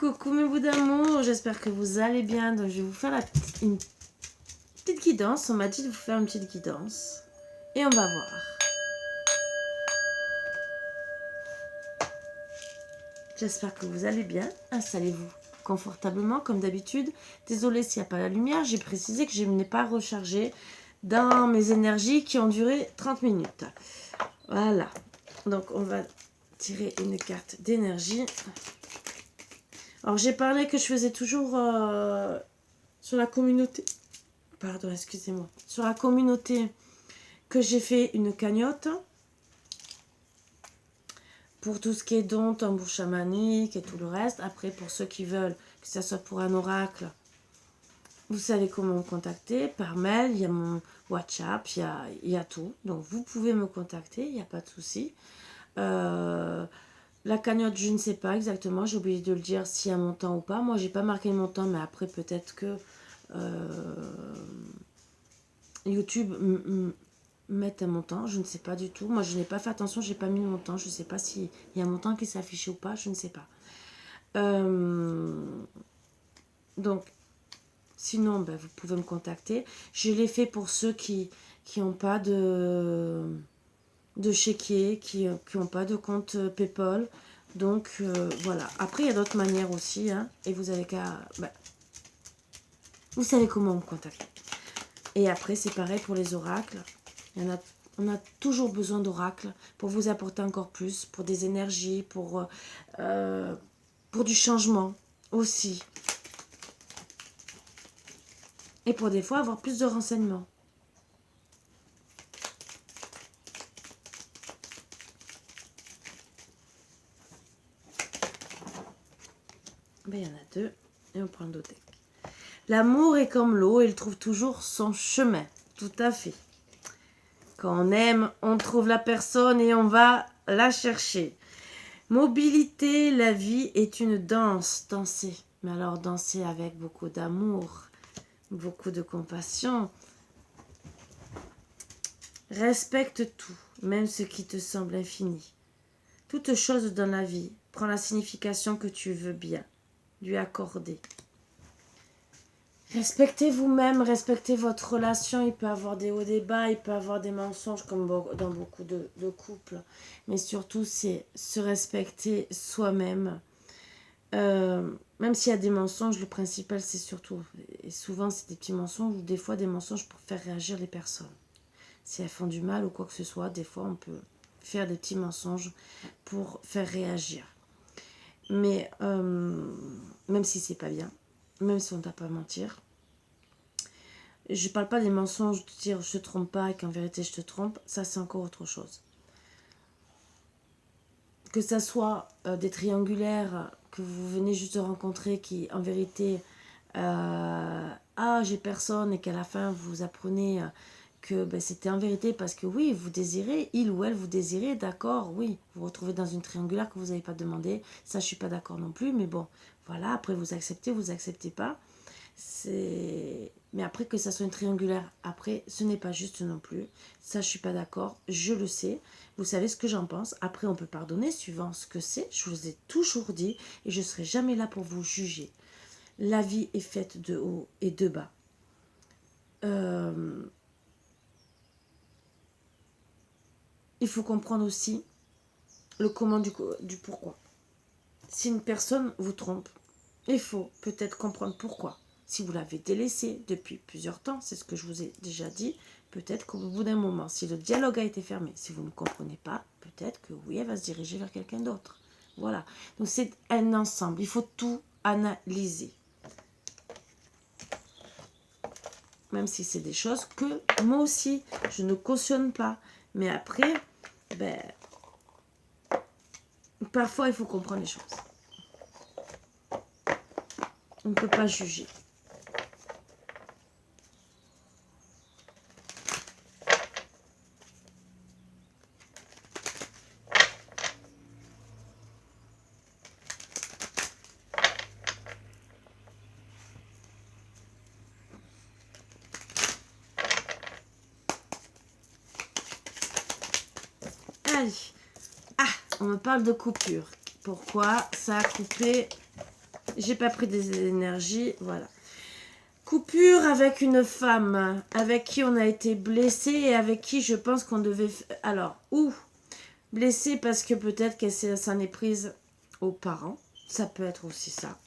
Coucou mes bouts d'amour, j'espère que vous allez bien. Donc je vais vous faire une petite guidance. On m'a dit de vous faire une petite guidance. Et on va voir. J'espère que vous allez bien. Installez-vous confortablement comme d'habitude. Désolée s'il n'y a pas la lumière. J'ai précisé que je n'ai pas rechargé dans mes énergies qui ont duré 30 minutes. Voilà. Donc on va tirer une carte d'énergie. Alors j'ai parlé que je faisais toujours sur la communauté. Pardon, excusez-moi. Sur la communauté que j'ai fait une cagnotte pour tout ce qui est don, tambour chamanique et tout le reste. Après, pour ceux qui veulent que ça soit pour un oracle, vous savez comment me contacter. Par mail, il y a mon WhatsApp, il y a tout. Donc vous pouvez me contacter, il n'y a pas de souci. La cagnotte, je ne sais pas exactement. J'ai oublié de le dire s'il y a un montant ou pas. Moi, j'ai pas marqué le montant, mais après, peut-être que YouTube mettre un montant, je ne sais pas du tout. Moi, je n'ai pas fait attention, j'ai pas mis le montant. Je ne sais pas s'il y a un montant qui s'est affiché ou pas, je ne sais pas. Donc, sinon, ben, vous pouvez me contacter. Je l'ai fait pour ceux qui n'ont pas de chéquier, qui n'ont pas de compte PayPal. Donc, voilà. Après, il y a d'autres manières aussi. Hein, et vous avez qu'à... Ben, vous savez comment me contacter. Et après, c'est pareil pour les oracles. On a toujours besoin d'oracles pour vous apporter encore plus, pour des énergies, pour du changement aussi. Et pour des fois avoir plus de renseignements. Ben, il y en a deux et on prend le deck. L'amour est comme l'eau, il trouve toujours son chemin. Tout à fait. Quand on aime, on trouve la personne et on va la chercher. Mobilité, la vie est une danse. Danser. Mais alors danser avec beaucoup d'amour, beaucoup de compassion. Respecte tout, même ce qui te semble infini. Toute chose dans la vie prend la signification que tu veux bien lui accorder. Respectez vous-même, respectez votre relation. Il peut y avoir des hauts, des bas, il peut y avoir des mensonges comme dans beaucoup de couples. Mais surtout, c'est se respecter soi-même. Même s'il y a des mensonges, le principal, c'est surtout, et souvent c'est des petits mensonges ou des fois des mensonges pour faire réagir les personnes. Si elles font du mal ou quoi que ce soit, des fois on peut faire des petits mensonges pour faire réagir. Mais même si c'est pas bien, même si on ne doit pas mentir, je parle pas des mensonges de dire je te trompe pas et qu'en vérité je te trompe, ça c'est encore autre chose. Que ça soit des triangulaires que vous venez juste de rencontrer qui en vérité j'ai personne et qu'à la fin vous apprenez que ben, c'était en vérité parce que oui, vous désirez, il ou elle vous désirez, d'accord, oui, vous vous retrouvez dans une triangulaire que vous n'avez pas demandé, ça je suis pas d'accord non plus, mais bon, voilà, après vous acceptez pas, mais après que ça soit une triangulaire, après ce n'est pas juste non plus, ça je suis pas d'accord, je le sais, vous savez ce que j'en pense, après on peut pardonner suivant ce que c'est, je vous ai toujours dit et je serai jamais là pour vous juger. La vie est faite de haut et de bas. Il faut comprendre aussi le comment du pourquoi. Si une personne vous trompe, il faut peut-être comprendre pourquoi. Si vous l'avez délaissé depuis plusieurs temps, c'est ce que je vous ai déjà dit, peut-être qu'au bout d'un moment, si le dialogue a été fermé, si vous ne comprenez pas, peut-être que oui, elle va se diriger vers quelqu'un d'autre. Voilà. Donc c'est un ensemble. Il faut tout analyser. Même si c'est des choses que moi aussi, je ne cautionne pas. Mais après, ben, parfois il faut comprendre les choses. On ne peut pas juger. Allez. On me parle de coupure. Pourquoi ça a coupé J'ai pas pris des énergies, voilà. Coupure avec une femme avec qui on a été blessé et avec qui je pense qu'on devait... Alors, ou blessé parce que peut-être qu'elle s'en est prise aux parents, ça peut être aussi ça.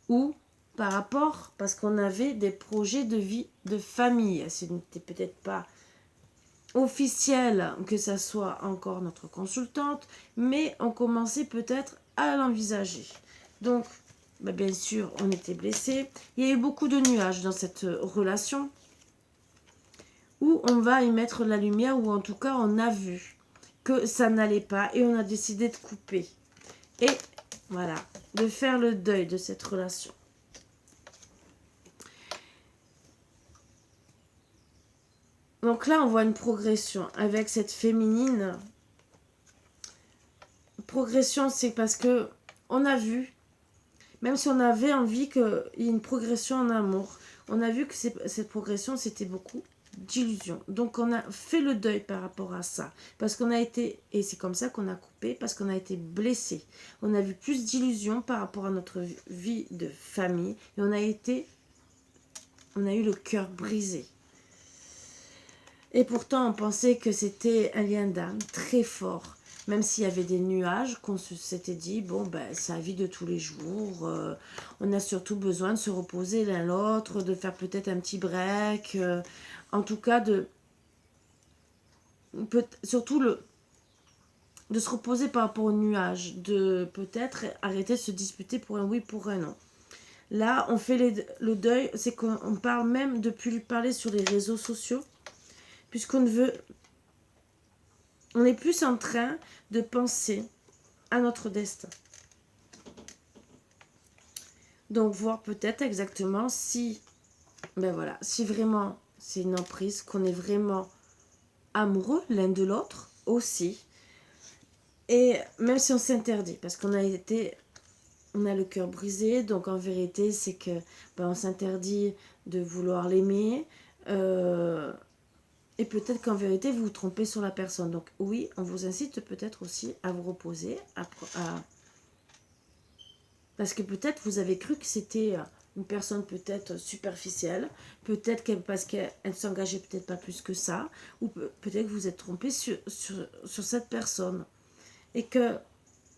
Ou par rapport, parce qu'on avait des projets de vie de famille. Ce n'était peut-être pas officiel que ça soit encore notre consultante, mais on commençait peut-être à l'envisager. Donc, bien sûr, on était blessés. Il y a eu beaucoup de nuages dans cette relation où on va y mettre la lumière, ou en tout cas, on a vu que ça n'allait pas et on a décidé de couper. Et voilà, de faire le deuil de cette relation. Donc là, on voit une progression avec cette féminine. Progression, c'est parce que on a vu, même si on avait envie qu'il y ait une progression en amour, on a vu que cette progression, c'était beaucoup d'illusions. Donc on a fait le deuil par rapport à ça. Parce qu'on a été, et c'est comme ça qu'on a coupé, parce qu'on a été blessé. On a vu plus d'illusions par rapport à notre vie de famille. Et on a eu le cœur brisé. Et pourtant, on pensait que c'était un lien d'âme très fort. Même s'il y avait des nuages, qu'on s'était dit, bon, ben, c'est la vie de tous les jours. On a surtout besoin de se reposer l'un l'autre, de faire peut-être un petit break. En tout cas, surtout de se reposer par rapport aux nuages. De peut-être arrêter de se disputer pour un oui, pour un non. Là, on fait le deuil. C'est qu'on parle même de plus lui parler sur les réseaux sociaux. Puisqu'on ne veut... On est plus en train de penser à notre destin. Donc, voir peut-être exactement si, si vraiment c'est une emprise, qu'on est vraiment amoureux l'un de l'autre aussi. Et même si on s'interdit, parce qu'on a le cœur brisé, donc en vérité, c'est que on s'interdit de vouloir l'aimer. Et peut-être qu'en vérité, vous vous trompez sur la personne. Donc oui, on vous incite peut-être aussi à vous reposer, parce que peut-être vous avez cru que c'était une personne peut-être superficielle, peut-être parce qu'elle ne s'engageait peut-être pas plus que ça, ou peut-être que vous êtes trompé sur cette personne. Et que,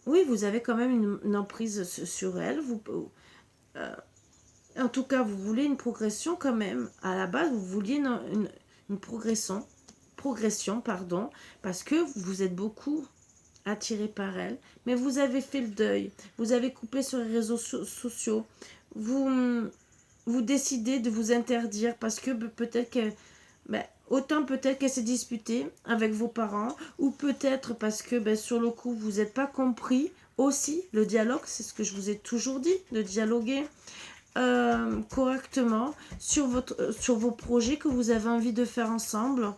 oui, vous avez quand même une emprise sur elle. En tout cas, vous voulez une progression quand même. À la base, vous vouliez une progression, parce que vous êtes beaucoup attiré par elle, mais vous avez fait le deuil, vous avez coupé sur les réseaux sociaux, vous décidez de vous interdire parce que peut-être que, autant peut-être qu'elle s'est disputée avec vos parents, ou peut-être parce que sur le coup vous n'êtes pas compris aussi. Le dialogue, c'est ce que je vous ai toujours dit, de dialoguer correctement sur vos projets que vous avez envie de faire ensemble.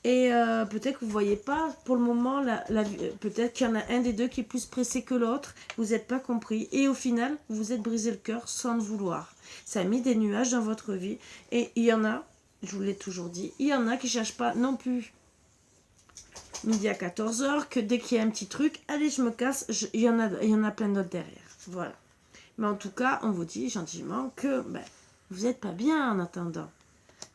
Et peut-être que vous ne voyez pas pour le moment, peut-être qu'il y en a un des deux qui est plus pressé que l'autre, vous n'êtes pas compris. Et au final, vous vous êtes brisé le cœur sans le vouloir. Ça a mis des nuages dans votre vie. Et il y en a, je vous l'ai toujours dit, il y en a qui ne cherchent pas non plus midi à 14h, que dès qu'il y a un petit truc, allez, je me casse, il y en a plein d'autres derrière. Voilà. Mais en tout cas, on vous dit gentiment que vous n'êtes pas bien en attendant.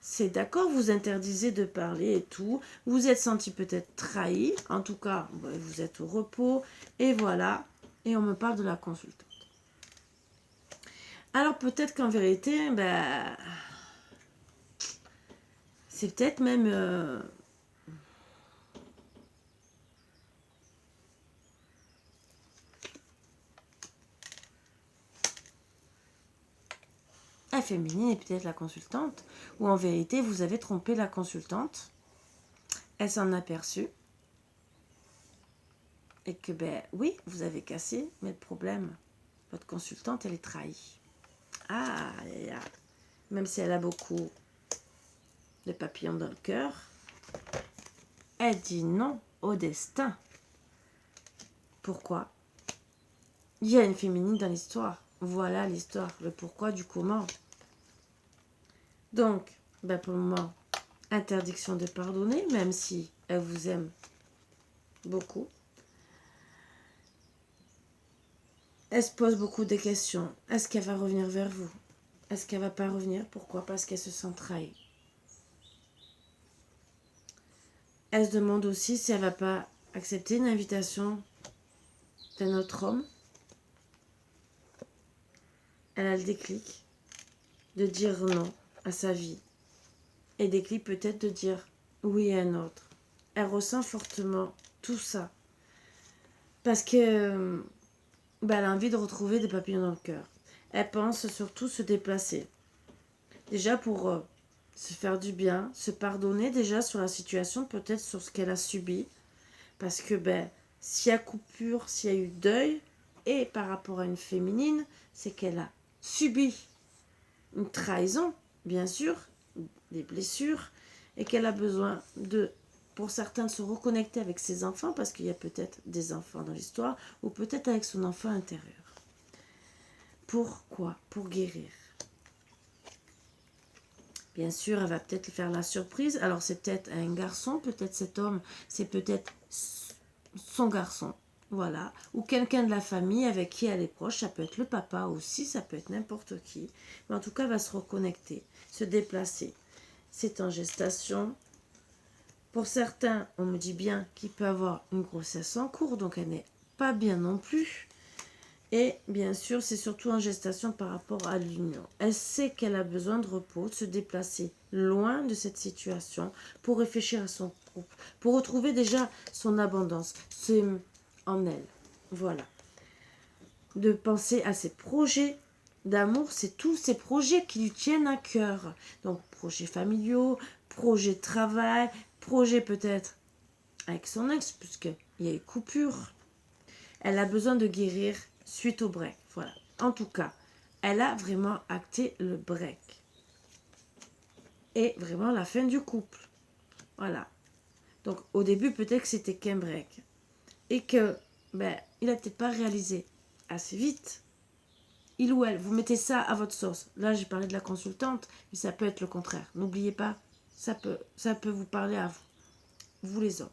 C'est d'accord, vous interdisez de parler et tout. Vous êtes senti peut-être trahi. En tout cas, vous êtes au repos. Et voilà. Et on me parle de la consultante. Alors peut-être qu'en vérité, c'est peut-être même... la féminine est peut-être la consultante. Ou en vérité, vous avez trompé la consultante. Elle s'en a aperçue. Et que, oui, vous avez cassé, mais le problème, votre consultante, elle est trahie. Ah, même si elle a beaucoup de papillons dans le cœur, elle dit non au destin. Pourquoi? Il y a une féminine dans l'histoire. Voilà l'histoire, le pourquoi du comment. Donc, pour le moment, interdiction de pardonner, même si elle vous aime beaucoup. Elle se pose beaucoup de questions. Est-ce qu'elle va revenir vers vous? Est-ce qu'elle va pas revenir? Pourquoi? Parce qu'elle se sent trahie. Elle se demande aussi si elle va pas accepter une invitation d'un autre homme. Elle a le déclic de dire non à sa vie. Et déclic peut-être de dire oui à un autre. Elle ressent fortement tout ça. Parce que elle a envie de retrouver des papillons dans le cœur. Elle pense surtout se déplacer. Déjà pour se faire du bien, se pardonner déjà sur la situation, peut-être sur ce qu'elle a subi. Parce que s'il y a coupure, s'il y a eu deuil, et par rapport à une féminine, c'est qu'elle a subi une trahison, bien sûr, des blessures, et qu'elle a besoin de, pour certains, de se reconnecter avec ses enfants, parce qu'il y a peut-être des enfants dans l'histoire, ou peut-être avec son enfant intérieur. Pourquoi? Pour guérir. Bien sûr, elle va peut-être lui faire la surprise. Alors, c'est peut-être un garçon, peut-être cet homme, c'est peut-être son garçon. Voilà. Ou quelqu'un de la famille avec qui elle est proche. Ça peut être le papa aussi, ça peut être n'importe qui. Mais en tout cas, elle va se reconnecter, se déplacer. C'est en gestation. Pour certains, on me dit bien qu'il peut avoir une grossesse en cours, donc elle n'est pas bien non plus. Et bien sûr, c'est surtout en gestation par rapport à l'union. Elle sait qu'elle a besoin de repos, de se déplacer loin de cette situation pour réfléchir à son couple, pour retrouver déjà son abondance, c'est en elle. Voilà. De penser à ses projets d'amour, c'est tous ces projets qui lui tiennent à cœur. Donc, projets familiaux, projets de travail, projets peut-être avec son ex, puisqu'il y a eu coupure. Elle a besoin de guérir suite au break. Voilà. En tout cas, elle a vraiment acté le break. Et vraiment la fin du couple. Voilà. Donc au début, peut-être que c'était qu'un break. Et que, il n'a peut-être pas réalisé assez vite. Il ou elle, vous mettez ça à votre sauce. Là, j'ai parlé de la consultante, mais ça peut être le contraire. N'oubliez pas, ça peut vous parler à vous les hommes.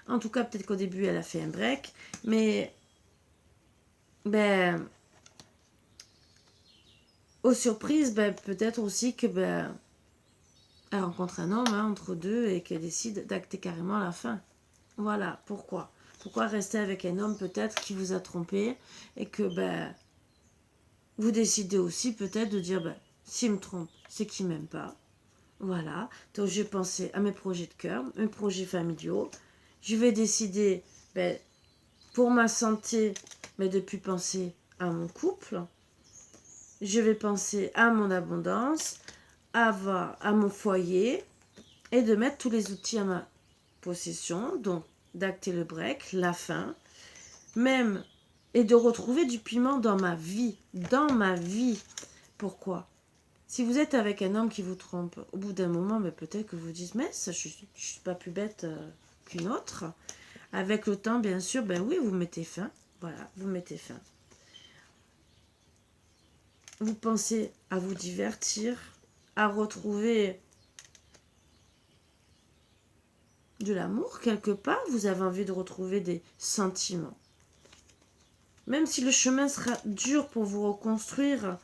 En tout cas, peut-être qu'au début, elle a fait un break, mais aux surprises, peut-être aussi que elle rencontre un homme entre deux et qu'elle décide d'acter carrément la fin. Voilà, pourquoi? Pourquoi rester avec un homme peut-être qui vous a trompé et que vous décidez aussi peut-être de dire s'il me trompe, c'est qu'il m'aime pas. Voilà, donc je vais penser à mes projets de cœur, mes projets familiaux. Je vais décider pour ma santé, de plus penser à mon couple. Je vais penser à mon abondance, à mon foyer et de mettre tous les outils à ma possession, donc d'acter le break, la fin, même, et de retrouver du piment dans ma vie. Dans ma vie. Pourquoi? Si vous êtes avec un homme qui vous trompe, au bout d'un moment, peut-être que vous dites, mais ça, je suis pas plus bête qu'une autre. Avec le temps, bien sûr, oui, vous mettez fin. Voilà, vous mettez fin. Vous pensez à vous divertir, à retrouver de l'amour quelque part. Vous avez envie de retrouver des sentiments. Même si le chemin sera dur pour vous reconstruire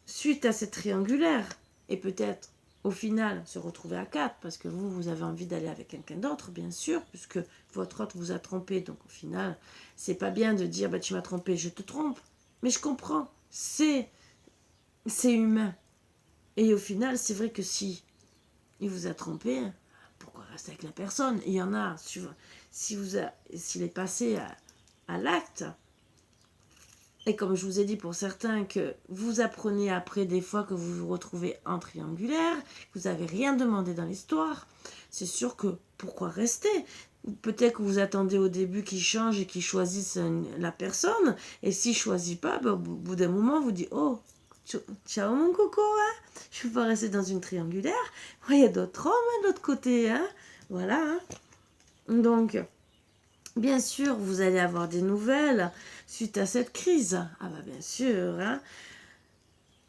suite à cette triangulaire, et peut-être au final se retrouver à 4, parce que vous avez envie d'aller avec quelqu'un d'autre, bien sûr, puisque votre autre vous a trompé, donc au final, c'est pas bien de dire tu m'as trompé, je te trompe. Mais je comprends, c'est humain. Et au final, c'est vrai que si il vous a trompé, pourquoi rester avec la personne? Il y en a, s'il est passé à l'acte, et comme je vous ai dit pour certains, que vous apprenez après des fois que vous vous retrouvez en triangulaire, que vous n'avez rien demandé dans l'histoire, c'est sûr que pourquoi rester? Peut-être que vous attendez au début qu'il change et qu'il choisisse la personne, et s'il ne choisit pas, au bout d'un moment, vous dites « Oh, ciao mon coco, hein, je ne peux pas rester dans une triangulaire, il y a d'autres hommes de l'autre côté, hein, voilà. Hein. » Donc, bien sûr, vous allez avoir des nouvelles suite à cette crise. Ah bien sûr. Hein.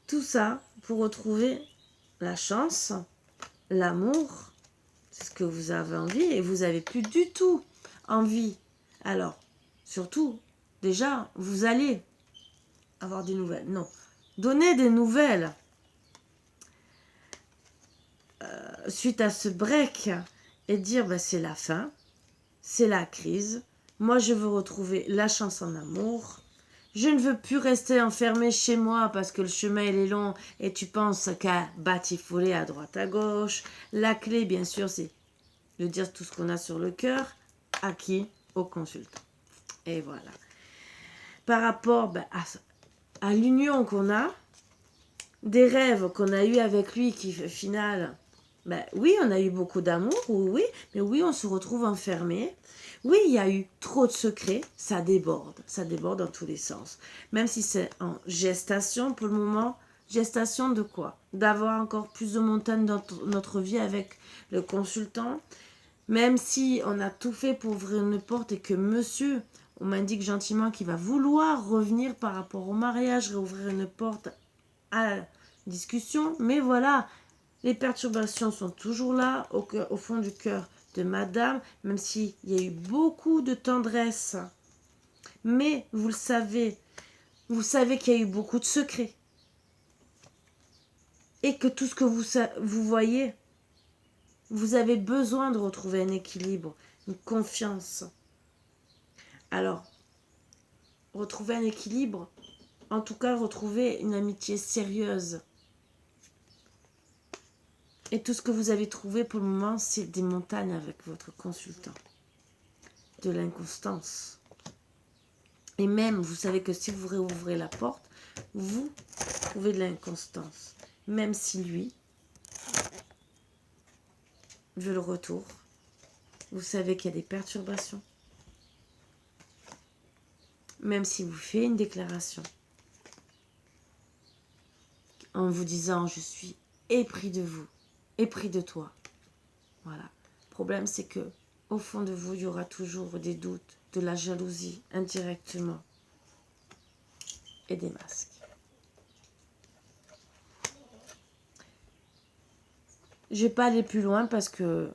Tout ça pour retrouver la chance, l'amour, c'est ce que vous avez envie et vous n'avez plus du tout envie. Alors, surtout, déjà, vous allez avoir des nouvelles. Non. Donnez des nouvelles suite à ce break et dire bah, c'est la fin, c'est la crise. Moi, je veux retrouver la chance en amour. Je ne veux plus rester enfermée chez moi parce que le chemin il est long et tu penses qu'à batifoler à droite à gauche. La clé, bien sûr, c'est de dire tout ce qu'on a sur le cœur. À qui? Au consultant. Et voilà. Par rapport à l'union qu'on a, des rêves qu'on a eus avec lui qui, au final, oui, on a eu beaucoup d'amour, oui, mais oui, on se retrouve enfermé. Oui, il y a eu trop de secrets, ça déborde dans tous les sens. Même si c'est en gestation pour le moment, gestation de quoi? D'avoir encore plus de montagnes dans notre vie avec le consultant. Même si on a tout fait pour ouvrir une porte et que monsieur, on m'indique gentiment qu'il va vouloir revenir par rapport au mariage, réouvrir une porte à la discussion. Mais voilà, les perturbations sont toujours là, au fond du cœur de madame, même s'il y a eu beaucoup de tendresse. Mais vous savez qu'il y a eu beaucoup de secrets. Et que tout ce que vous voyez, vous avez besoin de retrouver un équilibre, une confiance. Alors, retrouver un équilibre, en tout cas retrouver une amitié sérieuse. Et tout ce que vous avez trouvé pour le moment, c'est des montagnes avec votre consultant. De l'inconstance. Et même, vous savez que si vous réouvrez la porte, vous trouvez de l'inconstance. Même si lui veut le retour, vous savez qu'il y a des perturbations. Même si vous faites une déclaration en vous disant « je suis épris de vous, épris de toi ». Voilà. Le problème, c'est que au fond de vous, il y aura toujours des doutes, de la jalousie indirectement et des masques. Je ne vais pas aller plus loin parce que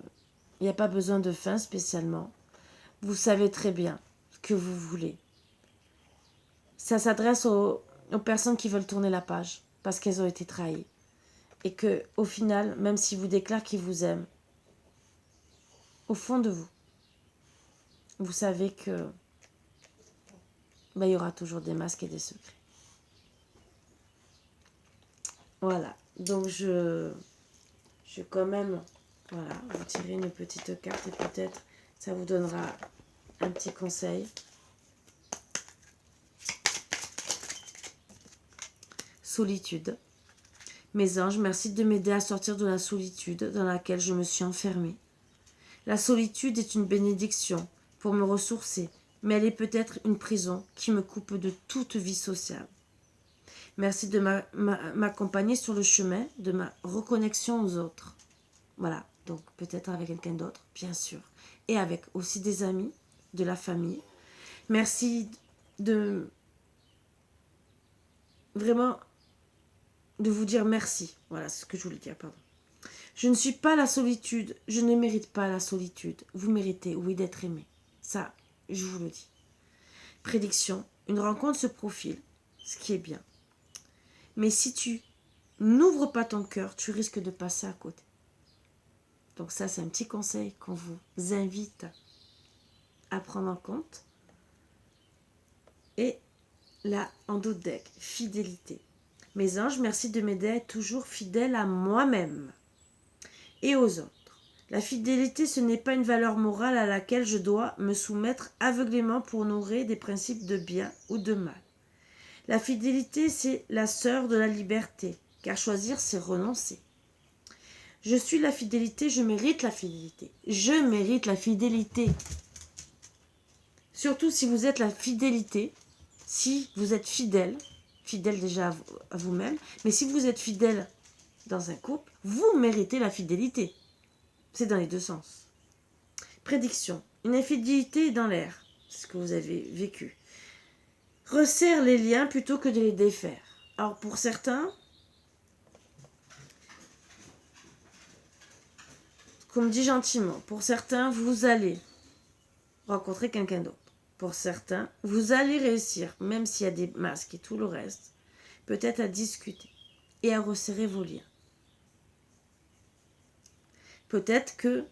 il n'y a pas besoin de fin spécialement. Vous savez très bien ce que vous voulez. Ça s'adresse aux personnes qui veulent tourner la page parce qu'elles ont été trahies. Et que, au final, même s'ils vous déclarent qu'ils vous aiment, au fond de vous, vous savez que il y aura toujours des masques et des secrets. Voilà. Donc je quand même vous tirer une petite carte et peut-être ça vous donnera un petit conseil. Solitude. Mes anges, merci de m'aider à sortir de la solitude dans laquelle je me suis enfermée. La solitude est une bénédiction pour me ressourcer, mais elle est peut-être une prison qui me coupe de toute vie sociale. Merci de m'accompagner sur le chemin de ma reconnexion aux autres. Voilà, donc peut-être avec quelqu'un d'autre, bien sûr. Et avec aussi des amis, de la famille. Merci de vraiment de vous dire merci. Voilà, c'est ce que je voulais dire, pardon. Je ne suis pas la solitude, je ne mérite pas la solitude. Vous méritez, oui, d'être aimé. Ça, je vous le dis. Prédiction, une rencontre se profile, ce qui est bien. Mais si tu n'ouvres pas ton cœur, tu risques de passer à côté. Donc ça, c'est un petit conseil qu'on vous invite à prendre en compte. Et là, en d'autres decks, fidélité. Mes anges, merci de m'aider à être toujours fidèle à moi-même et aux autres. La fidélité, ce n'est pas une valeur morale à laquelle je dois me soumettre aveuglément pour nourrir des principes de bien ou de mal. La fidélité, c'est la sœur de la liberté, car choisir, c'est renoncer. Je suis la fidélité, je mérite la fidélité. Je mérite la fidélité. Surtout si vous êtes la fidélité, si vous êtes fidèle déjà à vous-même, mais si vous êtes fidèle dans un couple, vous méritez la fidélité. C'est dans les deux sens. Prédiction. Une infidélité est dans l'air. C'est ce que vous avez vécu. Resserre les liens plutôt que de les défaire. Alors pour certains, comme dit gentiment, pour certains, vous allez rencontrer quelqu'un d'autre. pour certains, vous allez réussir, même s'il y a des masques et tout le reste, peut-être à discuter et à resserrer vos liens. Peut-être que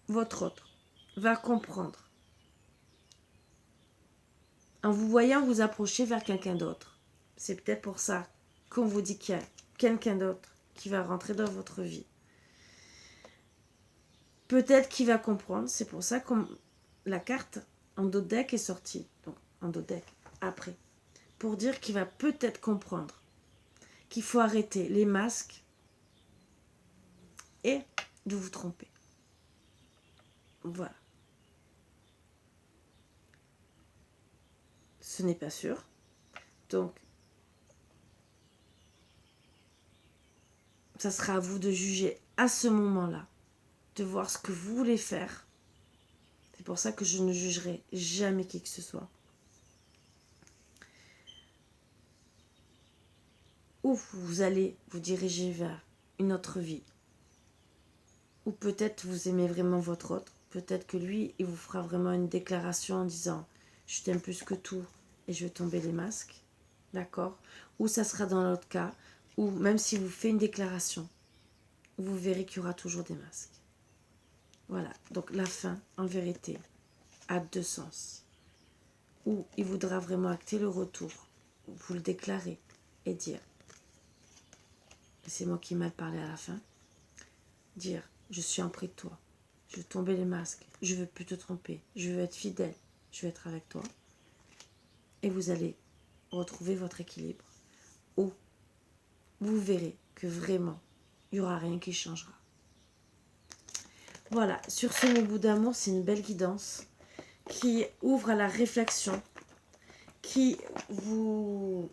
votre autre va comprendre en vous voyant vous approcher vers quelqu'un d'autre. C'est peut-être pour ça qu'on vous dit qu'il y a quelqu'un d'autre qui va rentrer dans votre vie. Peut-être qu'il va comprendre, c'est pour ça que la carte en dos de deck est sortie, donc en dos de deck après, pour dire qu'il va peut-être comprendre qu'il faut arrêter les masques et de vous tromper. Voilà. Ce n'est pas sûr. Donc, ça sera à vous de juger à ce moment-là, de voir ce que vous voulez faire. C'est pour ça que je ne jugerai jamais qui que ce soit. Ou vous allez vous diriger vers une autre vie. Ou peut-être vous aimez vraiment votre autre. Peut-être que lui, il vous fera vraiment une déclaration en disant « Je t'aime plus que tout et je vais tomber les masques. » D'accord? Ou ça sera dans l'autre cas, ou même si vous faites une déclaration, vous verrez qu'il y aura toujours des masques. Voilà, donc la fin, en vérité, a deux sens. Ou il voudra vraiment acter le retour, vous le déclarer et dire, c'est moi qui ai mal parlé à la fin, dire, je suis en près de toi, je veux tomber les masques, je veux plus te tromper, je veux être fidèle, je veux être avec toi. Et vous allez retrouver votre équilibre. Ou vous verrez que vraiment, il n'y aura rien qui changera. Voilà, sur ce mot bout d'amour, c'est une belle guidance qui ouvre à la réflexion, qui vous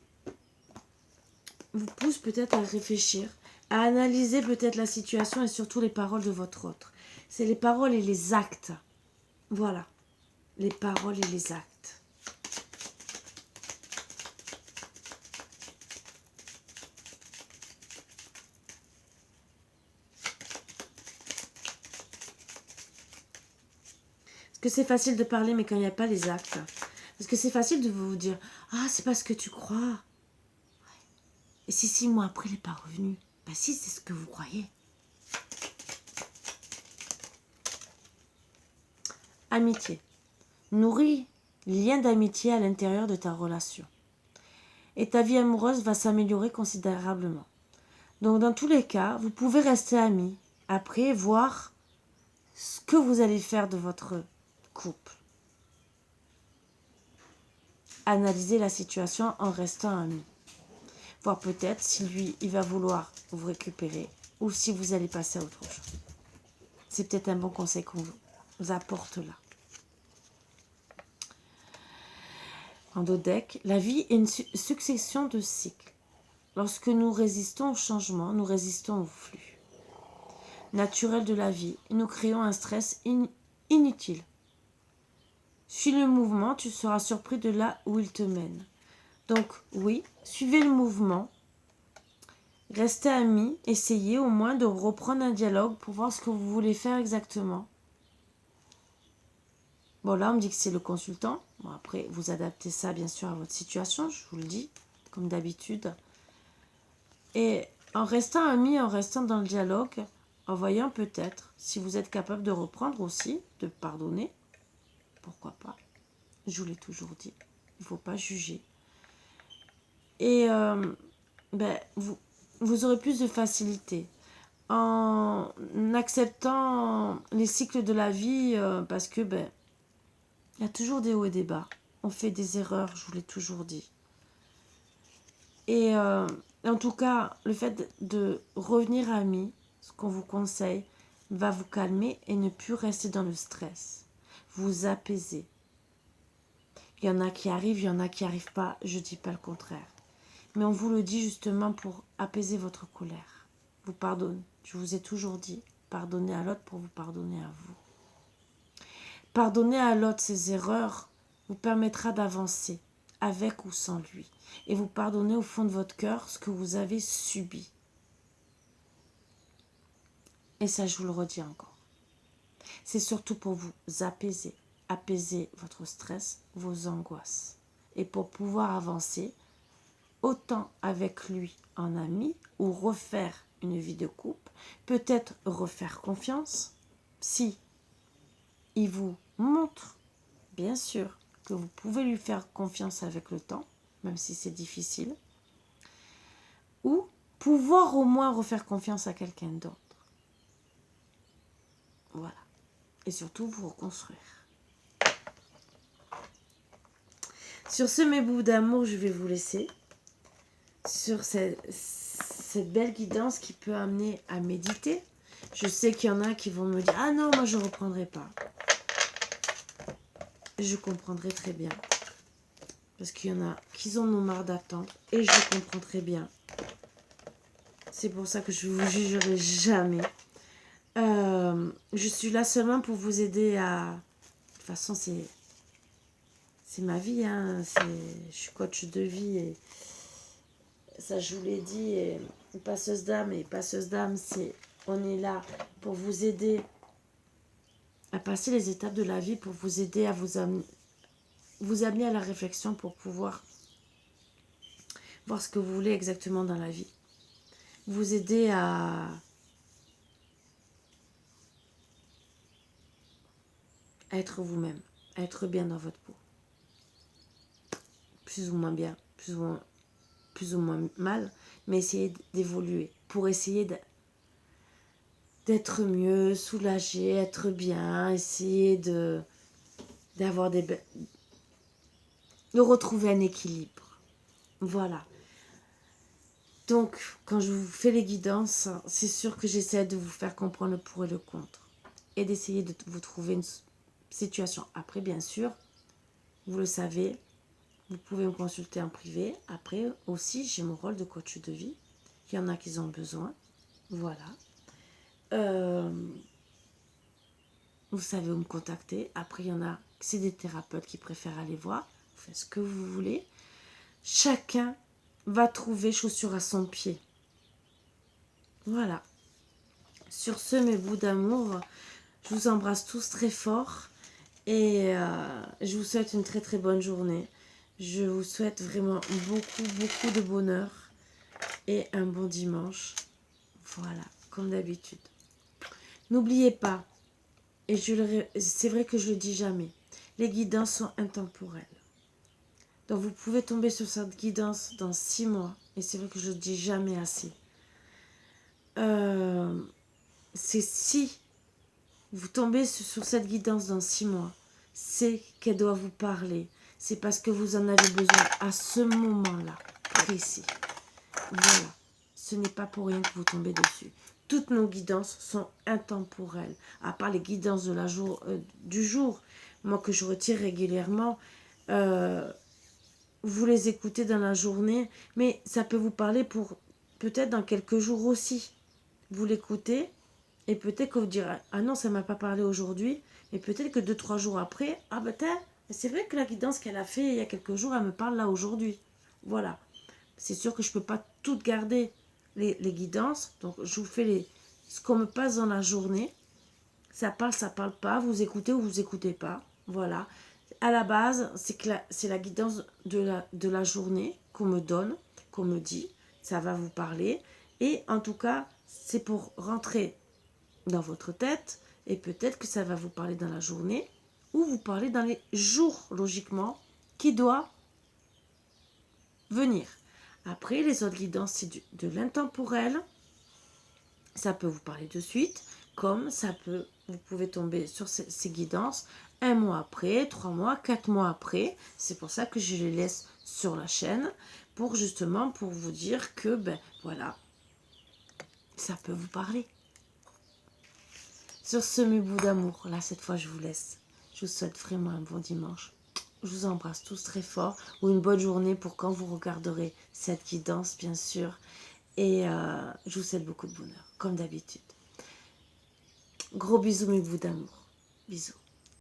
pousse peut-être à réfléchir, à analyser peut-être la situation et surtout les paroles de votre autre. C'est les paroles et les actes. Voilà, les paroles et les actes. Parce que c'est facile de parler, mais quand il n'y a pas les actes. Parce que c'est facile de vous dire « Ah, c'est pas ce que tu crois. » Et si 6 mois après, il n'est pas revenu. Ben si, c'est ce que vous croyez. Amitié. Nourris lien d'amitié à l'intérieur de ta relation. Et ta vie amoureuse va s'améliorer considérablement. Donc dans tous les cas, vous pouvez rester amis. Après, voir ce que vous allez faire de votre couple. Analyser la situation en restant amis. Voir peut-être si lui, il va vouloir vous récupérer ou si vous allez passer à autre chose. C'est peut-être un bon conseil qu'on vous apporte là. En dos de deck, la vie est une succession de cycles. Lorsque nous résistons au changement, nous résistons au flux naturel de la vie et nous créons un stress inutile. Suis le mouvement, tu seras surpris de là où il te mène. Donc oui, suivez le mouvement, restez amis, essayez au moins de reprendre un dialogue pour voir ce que vous voulez faire exactement. Bon là on me dit que c'est le consultant, bon après vous adaptez ça bien sûr à votre situation, je vous le dis, comme d'habitude. Et en restant amis, en restant dans le dialogue, en voyant peut-être si vous êtes capable de reprendre aussi, de pardonner, pourquoi pas, je vous l'ai toujours dit, il ne faut pas juger. Et vous aurez plus de facilité en acceptant les cycles de la vie parce que il y a toujours des hauts et des bas. On fait des erreurs, je vous l'ai toujours dit. Et en tout cas, le fait de revenir amis, ce qu'on vous conseille, va vous calmer et ne plus rester dans le stress. Vous apaiser. Il y en a qui arrivent, il y en a qui n'arrivent pas, je ne dis pas le contraire. Mais on vous le dit justement pour apaiser votre colère. Vous pardonnez. Je vous ai toujours dit, pardonnez à l'autre pour vous pardonner à vous. Pardonner à l'autre ses erreurs vous permettra d'avancer, avec ou sans lui. Et vous pardonnez au fond de votre cœur ce que vous avez subi. Et ça, je vous le redis encore. C'est surtout pour vous apaiser, apaiser votre stress, vos angoisses. Et pour pouvoir avancer, autant avec lui en ami ou refaire une vie de couple, peut-être refaire confiance, si il vous montre, bien sûr, que vous pouvez lui faire confiance avec le temps, même si c'est difficile, ou pouvoir au moins refaire confiance à quelqu'un d'autre. Voilà. Et surtout, vous reconstruire. Sur ce, mes bouts d'amour, je vais vous laisser sur cette belle guidance qui peut amener à méditer. Je sais qu'il y en a qui vont me dire « Ah non, moi je ne reprendrai pas. » Je comprendrai très bien. Parce qu'il y en a qui en ont marre d'attendre. Et je comprends très bien. C'est pour ça que je ne vous jugerai jamais. Je suis là seulement pour vous aider à... De toute façon, c'est ma vie. Hein. Je suis coach de vie. Et ça, je vous l'ai dit. Et passeuse d'âme. Et passeuse d'âme, on est là pour vous aider à passer les étapes de la vie, pour vous aider à vous amener à la réflexion pour pouvoir voir ce que vous voulez exactement dans la vie. Vous aider à être vous-même, à être bien dans votre peau. Plus ou moins bien, plus ou moins mal, mais essayer d'évoluer pour essayer d'être mieux, soulagé, être bien, essayer de retrouver un équilibre. Voilà. Donc, quand je vous fais les guidances, c'est sûr que j'essaie de vous faire comprendre le pour et le contre. Et d'essayer de vous trouver une situation. Après, bien sûr, vous le savez, vous pouvez me consulter en privé. Après, aussi, j'ai mon rôle de coach de vie. Il y en a qui ont besoin. Voilà. Vous savez où me contacter. Après, il y en a, c'est des thérapeutes qui préfèrent aller voir. Vous faites ce que vous voulez. Chacun va trouver chaussure à son pied. Voilà. Sur ce, mes bouts d'amour, je vous embrasse tous très fort et je vous souhaite une très très bonne journée. Je vous souhaite vraiment beaucoup de bonheur et un bon dimanche. Voilà, comme d'habitude. N'oubliez pas, et c'est vrai que je le dis jamais, les guidances sont intemporelles. Donc vous pouvez tomber sur cette guidance dans 6 mois, et c'est vrai que je le dis jamais assez. C'est si vous tombez sur cette guidance dans 6 mois, c'est qu'elle doit vous parler. C'est parce que vous en avez besoin à ce moment-là, précis. Voilà. Ce n'est pas pour rien que vous tombez dessus. Toutes nos guidances sont intemporelles. À part les guidances du jour, moi que je retire régulièrement, vous les écoutez dans la journée, mais ça peut vous parler pour peut-être dans quelques jours aussi. Vous l'écoutez, et peut-être que vous direz « Ah non, ça ne m'a pas parlé aujourd'hui ». Et peut-être que 2-3 jours après, « Ah ben c'est vrai que la guidance qu'elle a fait il y a quelques jours, elle me parle là aujourd'hui ». Voilà. C'est sûr que je ne peux pas toutes garder les guidances. Donc je vous fais ce qu'on me passe dans la journée. Ça parle pas. Vous écoutez ou vous écoutez pas. Voilà. À la base, c'est la guidance de la journée qu'on me donne, qu'on me dit. Ça va vous parler. Et en tout cas, c'est pour rentrer dans votre tête, et peut-être que ça va vous parler dans la journée, ou vous parler dans les jours, logiquement, qui doit venir. Après, les autres guidances, c'est de l'intemporel. Ça peut vous parler de suite, comme vous pouvez tomber sur ces guidances 1 mois après, 3 mois, 4 mois après. C'est pour ça que je les laisse sur la chaîne, pour vous dire que, voilà, ça peut vous parler. Sur ce, mes bouts d'amour, là, cette fois, je vous laisse. Je vous souhaite vraiment un bon dimanche. Je vous embrasse tous très fort. Ou une bonne journée pour quand vous regarderez cette guidance, bien sûr. Et je vous souhaite beaucoup de bonheur, comme d'habitude. Gros bisous, mes bouts d'amour. Bisous.